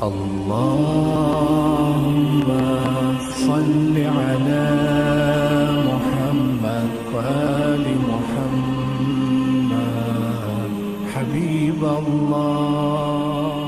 اللهم صل على محمد وآل محمد حبيب الله.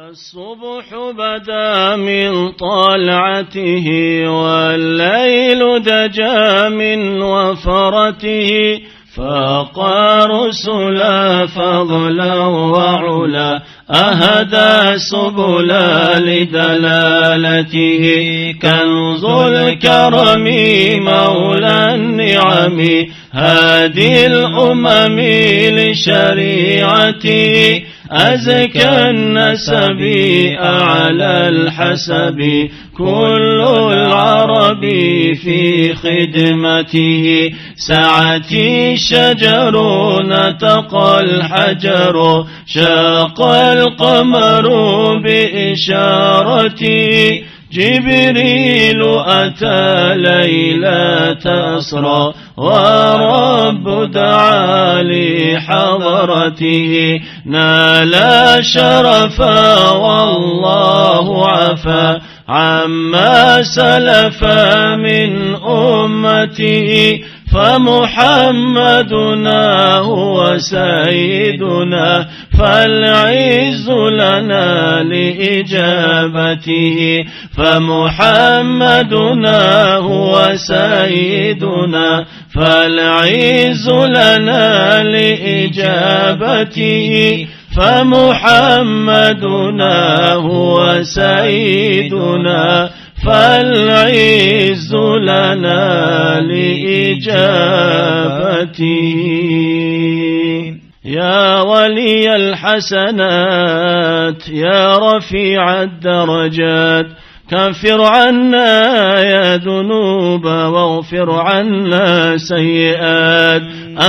الصبح بدا من طلعته والليل دجا من وفرته، فاق رسلا فضلا وعلا أهدى سبلا لدلالته، كنز الكرم مولى النعم هادي الأمم لشريعته، أزكى النسب أعلى الحسب كل العرب في خدمته، سعتي الشجر نطق الحجر شاق القمر بإشارته، جبريل أتى ليلة أسرى ورب دعا لحضرته، نال شرفا والله عفا عما سلف من أمته، فمحمدنا هو سيدنا فالعز لنا لإجابته، فمحمدنا هو سيدنا فالعز لنا لإجابته، فمحمدنا هو سيدنا فالعز لنا لإجابته. يا ولي الحسنات يا رفيع الدرجات، كفر عنا يا ذنوب واغفر عنا سيئات،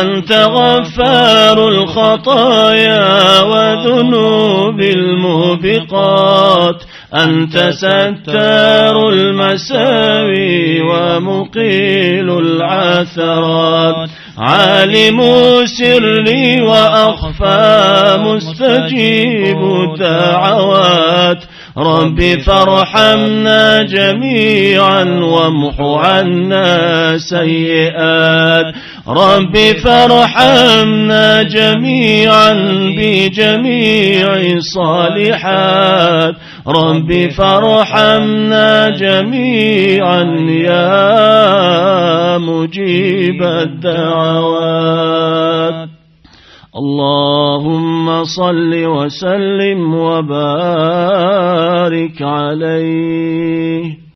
أنت غفار الخطايا وذنوب الموبقات، أنت ستار المساوي ومقيل العثرات، عالم سري وأخفى مستجيب الدعوات، رب فارحمنا جميعا وامح عنا سيئات، رب فارحمنا جميعا بجميع الصالحات، رب فارحمنا جميعا يا مجيب الدعوات. اللهم صل وسلم وبارك عليه.